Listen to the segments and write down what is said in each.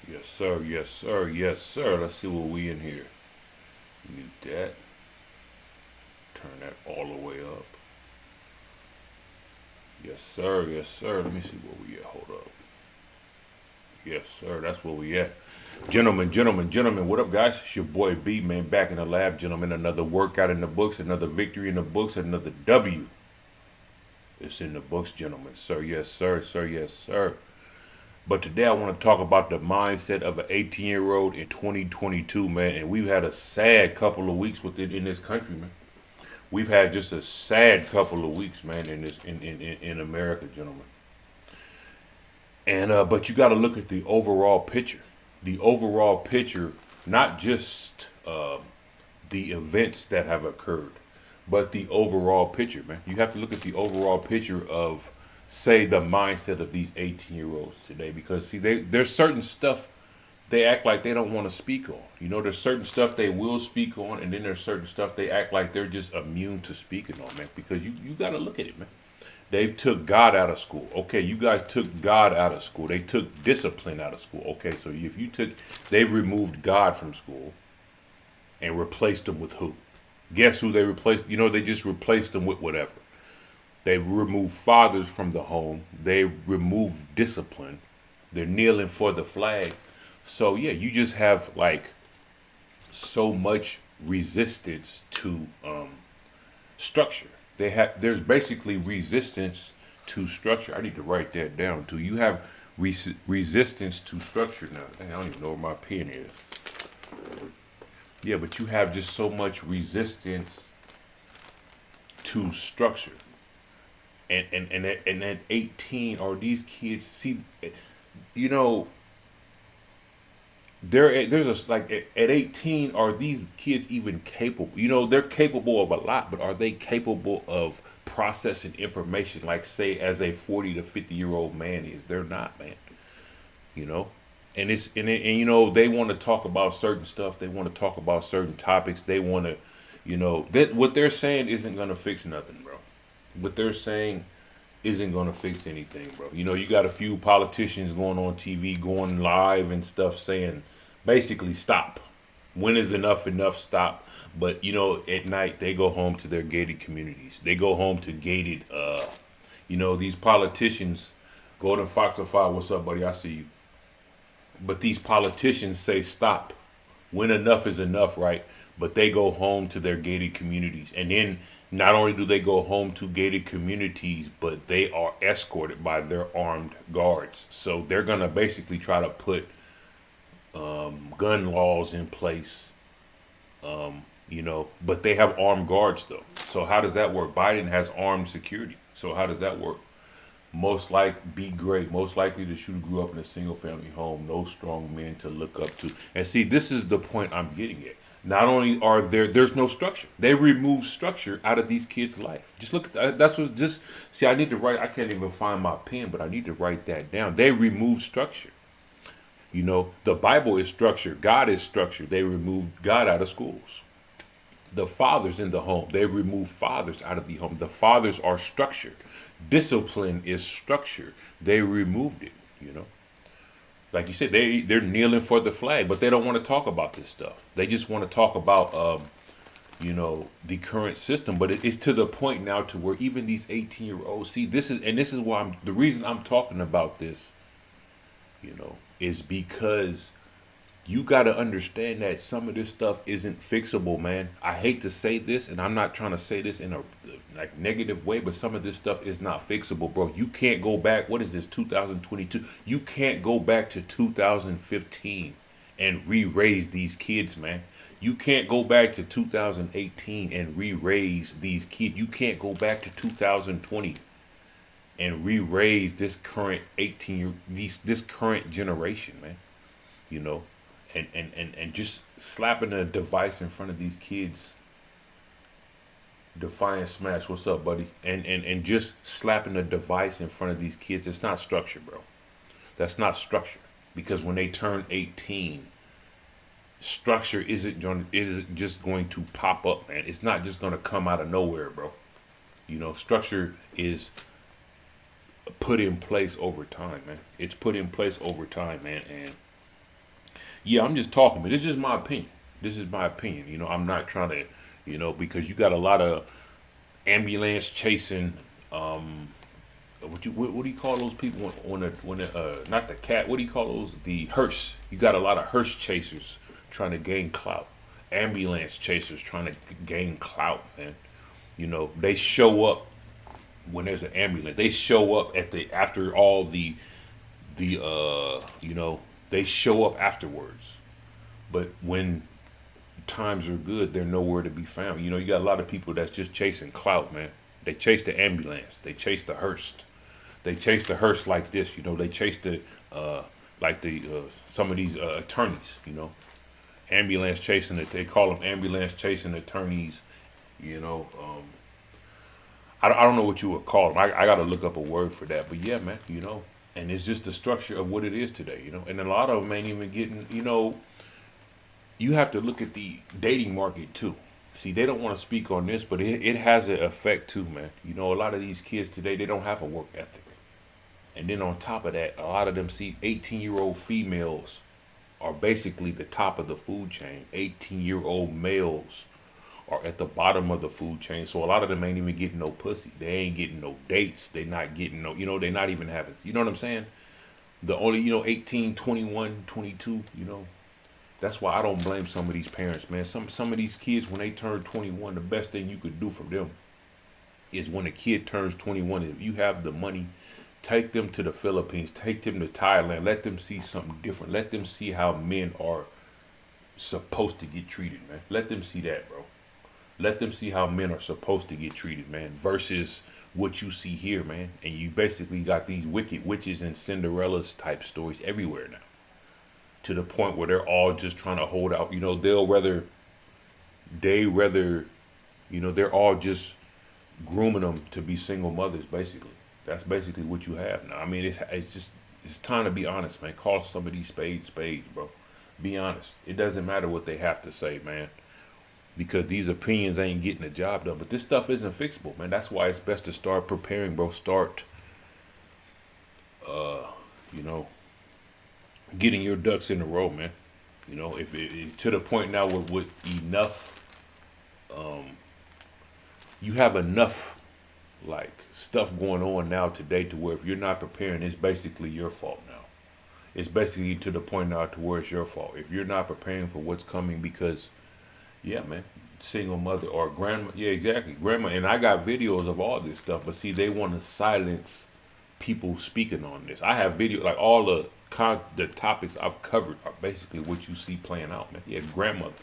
Yes, sir. Yes, sir. Yes, sir. Let's see what we in here. Mute that. Turn that all the way up. Yes, sir. Yes, sir. Let me see where we at. Hold up. Yes, sir. That's where we at. Gentlemen. What up, guys? It's your boy B, man. Back in the lab, gentlemen. Another workout in the books. Another victory in the books. Another W. It's in the books, gentlemen. Sir, yes, sir. Sir, yes, sir. But today I want to talk about the mindset of an 18-year-old in 2022, man. And we've had a sad couple of weeks with it in this country, man. We've had just a sad couple of weeks, man, in America, gentlemen. And but you got to look at the overall picture. The overall picture, not just the events that have occurred, but the overall picture, man. You have to look at the overall picture of, say, the mindset of these 18-year-olds today. Because see, there's certain stuff they act like they don't want to speak on. You know, there's certain stuff they will speak on, and then there's certain stuff they act like they're just immune to speaking on, man. Because you got to look at it, man. They took God out of school. Okay, you guys took God out of school. They took discipline out of school. Okay, so if you took, they've removed God from school and replaced them with who? Guess who they replaced? You know, they just replaced them with whatever. They've removed fathers from the home. They removed discipline. They're kneeling for the flag. So yeah, you just have like so much resistance to structure. There's basically resistance to structure. I need to write that down too. You have resistance to structure now. Dang, I don't even know where my pen is. Yeah, but you have just so much resistance to structure. And at 18, are these kids see, you know, there's a like at 18, are these kids even capable? You know, they're capable of a lot, but are they capable of processing information like, say, as a 40 to 50-year-old man is? They're not, man. You know, and you know, they want to talk about certain stuff. They want to talk about certain topics. They want to, you know, that what they're saying isn't gonna fix nothing, bro. What they're saying isn't going to fix anything, bro. You know, you got a few politicians going on TV, going live and stuff saying basically stop. When is enough, stop. But, you know, at night they go home to their gated communities. They go home to gated, you know, these politicians, Golden Fox of Fire, what's up, buddy? I see you. But these politicians say stop. When enough is enough, right? But they go home to their gated communities. And then not only do they go home to gated communities, but they are escorted by their armed guards. So they're going to basically try to put gun laws in place, you know, but they have armed guards, though. So how does that work? Biden has armed security. So how does that work? Most like be great. Most likely the shooter grew up in a single family home. No strong men to look up to. And see, this is the point I'm getting at. Not only are there's no structure. They remove structure out of these kids' life. Just look at that. That's what just see. I need to write. I can't even find my pen, but I need to write that down. They remove structure. You know, the Bible is structure. God is structure. They removed God out of schools. The fathers in the home. They remove fathers out of the home. The fathers are structure. Discipline is structure. They removed it. You know. Like you said, they're kneeling for the flag, but they don't want to talk about this stuff. They just want to talk about, you know, the current system. But it's to the point now to where even these 18-year-olds see this is why the reason I'm talking about this, you know, is because you got to understand that some of this stuff isn't fixable, man. I hate to say this, and I'm not trying to say this in a like negative way, but some of this stuff is not fixable, bro. You can't go back. What is this, 2022? You can't go back to 2015 and re-raise these kids, man. You can't go back to 2018 and re-raise these kids. You can't go back to 2020 and re-raise this current 18 this current generation, man. You know, and just slapping a device in front of these kids. Defiant Smash, what's up, buddy? And just slapping a device in front of these kids, it's not structure, bro. That's not structure. Because when they turn 18, structure isn't just going to pop up, man. It's not just gonna come out of nowhere, bro. You know, structure is put in place over time, man. It's put in place over time, man, and Yeah, I'm just talking, but this is my opinion. This is my opinion. I'm not trying to, because you got a lot of ambulance chasing. What do you call those people when not the cat? What do you call those? The hearse. You got a lot of hearse chasers trying to gain clout. Ambulance chasers trying to gain clout, man. They show up when there's an ambulance. They show up after all they show up afterwards. But when times are good, they're nowhere to be found. You got a lot of people that's just chasing clout, man. They chase the ambulance. They chase the hearse. They chase the hearse like this. They chase the some of these attorneys. Ambulance chasing it. They call them ambulance chasing attorneys. I don't know what you would call them. I got to look up a word for that. But yeah, man. And it's just the structure of what it is today. And a lot of them ain't even getting. You have to look at the dating market too. See, they don't want to speak on this, but it has an effect too, man. A lot of these kids today, they don't have a work ethic. And then on top of that, a lot of them see 18-year-old females are basically the top of the food chain. 18-year-old males are at the bottom of the food chain. So a lot of them ain't even getting no pussy. They ain't getting no dates. They not getting no, they're not even having, you know what I'm saying? The only, 18, 21, 22, That's why I don't blame some of these parents, man. Some of these kids, when they turn 21, the best thing you could do for them is when a kid turns 21, if you have the money, take them to the Philippines, take them to Thailand, let them see something different. Let them see how men are supposed to get treated, man. Let them see that, bro. Let them see how men are supposed to get treated, man, versus what you see here, man. And you basically got these wicked witches and Cinderella's type stories everywhere now, to the point where they're all just trying to hold out. They're all just grooming them to be single mothers, basically. That's basically what you have now. I mean, it's time to be honest, man. Call some of these spades, bro. Be honest. It doesn't matter what they have to say, man, because these opinions ain't getting the job done. But this stuff isn't fixable, man. That's why it's best to start preparing, bro. Start, getting your ducks in a row, man. If it to the point now with enough, you have enough like stuff going on now today to where if you're not preparing, it's basically your fault now. It's basically to the point now to where it's your fault if you're not preparing for what's coming. Because yeah, man, single mother or grandma, yeah, exactly, grandma. And I got videos of all this stuff, but see, they want to silence people speaking on this. I have video, like all the topics I've covered are basically what you see playing out, man. He had grandmothers.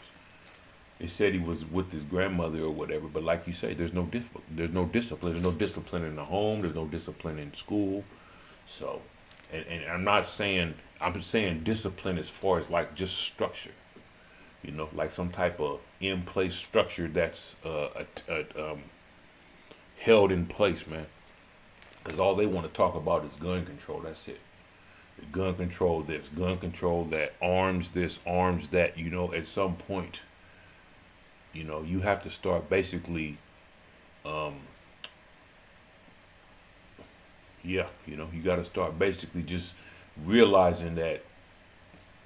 It said he was with his grandmother or whatever, but like you say, there's no discipline. There's no discipline. There's no discipline in the home. There's no discipline in school. So, and I'm saying discipline as far as like just structure. Like some type of in place structure that's held in place, man. Because all they want to talk about is gun control. That's it. Gun control this, gun control that, arms this, arms that. At some point, you have to start basically, you got to start basically just realizing that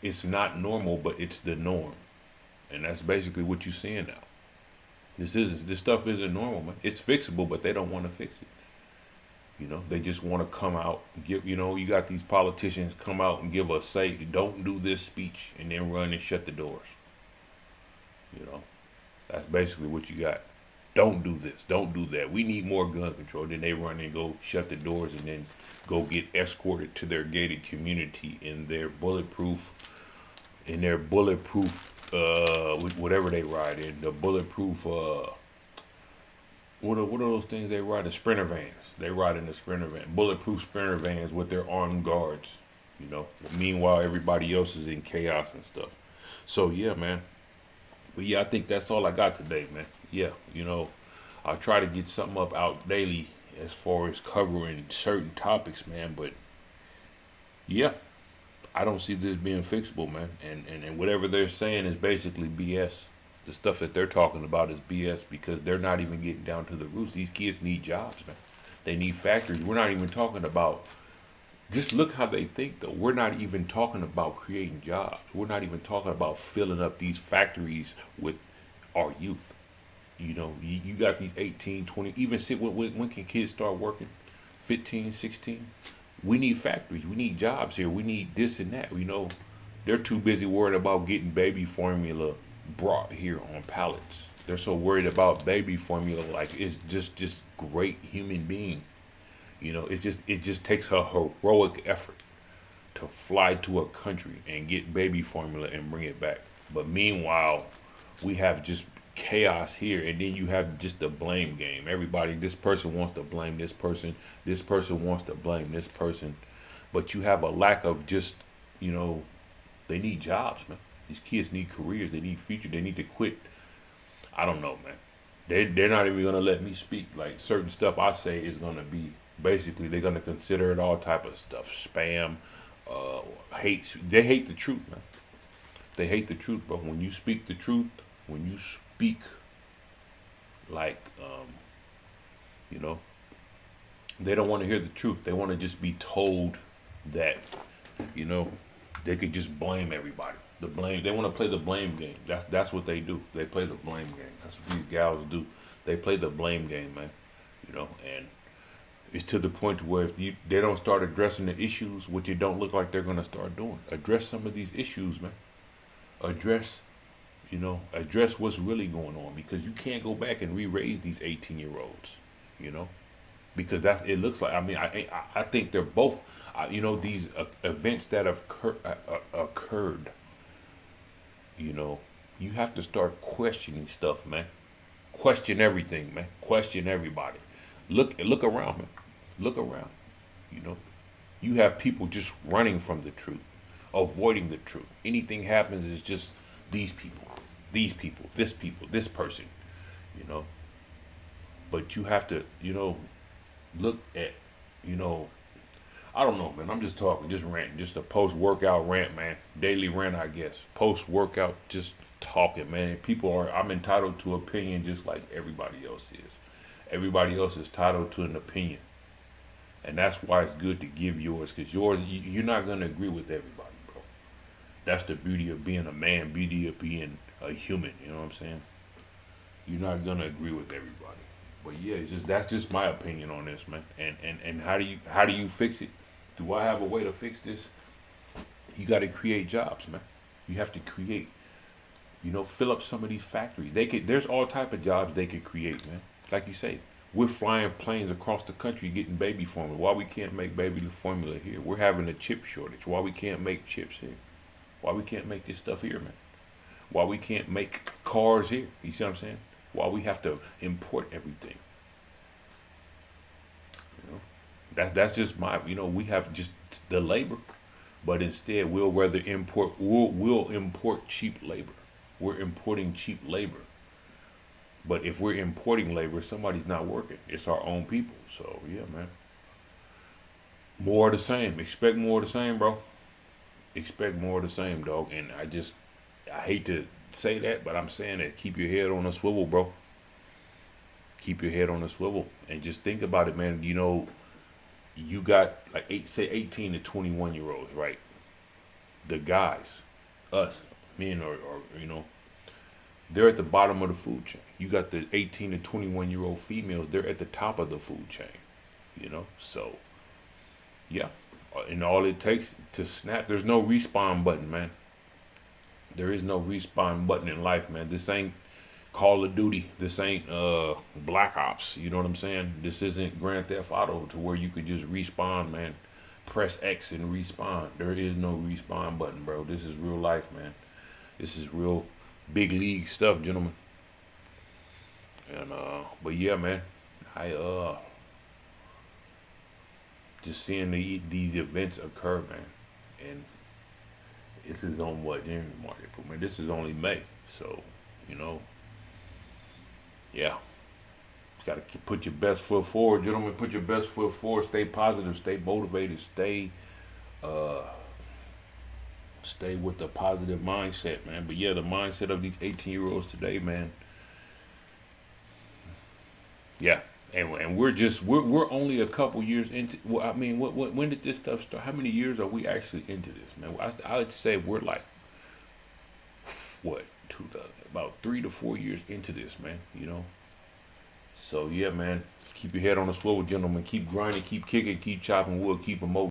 it's not normal, but it's the norm. And that's basically what you're seeing now. This stuff isn't normal, man. It's fixable, but they don't want to fix it. They just want to come out, you got these politicians come out and give a say, don't do this speech, and then run and shut the doors. That's basically what you got. Don't do this, don't do that. We need more gun control. Then they run and go shut the doors and then go get escorted to their gated community in their bulletproof, whatever they ride in, the bulletproof, what are those things they ride? The Sprinter vans. They ride in the Sprinter van, bulletproof Sprinter vans with their armed guards. Meanwhile, everybody else is in chaos and stuff. So yeah, man. But yeah, I think that's all I got today, man. Yeah, I'll try to get something up out daily as far as covering certain topics, man. But yeah, I don't see this being fixable, man. And whatever they're saying is basically BS. The stuff that they're talking about is BS because they're not even getting down to the roots. These kids need jobs, man. They need factories. We're not even talking about Just look how they think, though. We're not even talking about creating jobs. We're not even talking about filling up these factories with our youth. You know, you got these 18, 20, even sit, when can kids start working? 15, 16. We need factories. We need jobs here. We need this and that. You know, they're too busy worried about getting baby formula brought here on pallets. They're so worried about baby formula, like it's just great human being. You know, it just takes a heroic effort to fly to a country and get baby formula and bring it back. But meanwhile, we have just chaos here, and then you have just the blame game. Everybody, this person wants to blame this person wants to blame this person, but you have a lack of just, you know, they need jobs, man. These kids need careers, they need future, they need to quit. I don't know, man. They're not even gonna let me speak. Like certain stuff I say is gonna be basically they're gonna consider it all type of stuff, spam, hate. They hate the truth, man. They hate the truth, but when you speak the truth, when you speak like, you know, they don't want to hear the truth. They want to just be told that, you know, they could just blame everybody. The blame. They want to play the blame game. That's what they do. They play the blame game. That's what these gals do. They play the blame game, man. You know, and it's to the point where if they don't start addressing the issues, which it don't look like they're gonna start doing. Address some of these issues, man. Address, you know, address what's really going on, because you can't go back and re-raise these 18-year-olds, you know, because that's, it looks like, I mean, I think they're both, you know, these events that have occurred, you know, you have to start questioning stuff, man. Question everything, man. Question everybody. Look around, man. Look around. You know, you have people just running from the truth, avoiding the truth. Anything happens is just these people, this person, you know. But you have to, you know, look at, you know, I don't know, man. I'm just talking, just ranting, just a post-workout rant, man. Daily rant, I guess. Post-workout, just talking, man. People are, I'm entitled to opinion just like everybody else is. Everybody else is entitled to an opinion. And that's why it's good to give yours, because yours, you're not going to agree with everybody, bro. That's the beauty of being a man, beauty of being a human, you know what I'm saying? You're not going to agree with everybody. But yeah, it's just, that's just my opinion on this, man. And how do you fix it? Do I have a way to fix this? You got to create jobs, man. You have to create, you know, fill up some of these factories. There's all type of jobs they could create, man. Like you say, we're flying planes across the country getting baby formula. Why we can't make baby formula here? We're having a chip shortage. Why we can't make chips here? Why we can't make this stuff here, man? Why we can't make cars here? You see what I'm saying? Why we have to import everything? You know, that's just my, you know, we have just the labor, but instead we'll import cheap labor. We're importing cheap labor. But if we're importing labor, somebody's not working. It's our own people. So yeah, man. More of the same. Expect more of the same, bro. Expect more of the same, dog. And I hate to say that, but I'm saying that keep your head on a swivel, bro. Keep your head on a swivel and just think about it, man. You know, you got like 18 to 21-year-olds, right? The guys, us, men, or you know, they're at the bottom of the food chain. You got the 18 to 21-year-old females, they're at the top of the food chain, you know? So, yeah. And all it takes to snap, there's no respawn button, man. There is no respawn button in life, man. This ain't Call of Duty. This ain't Black Ops. You know what I'm saying? This isn't Grand Theft Auto to where you could just respawn, man. Press X and respawn. There is no respawn button, bro. This is real life, man. This is real big league stuff, gentlemen. And but yeah, man, I just seeing these events occur, man, and this is on what, January, March, April, man. This is only May, so you know, yeah, got to put your best foot forward, gentlemen. Put your best foot forward. Stay positive. Stay motivated. Stay with a positive mindset, man. But yeah, the mindset of these 18-year-olds today, man. Yeah, And we're only a couple years into. Well, I mean, when did this stuff start? How many years are we actually into this, man? I would say we're like what about 3 to 4 years into this, man. You know. So yeah, man. Keep your head on the swivel, gentlemen. Keep grinding, keep kicking, keep chopping wood, keep emoting.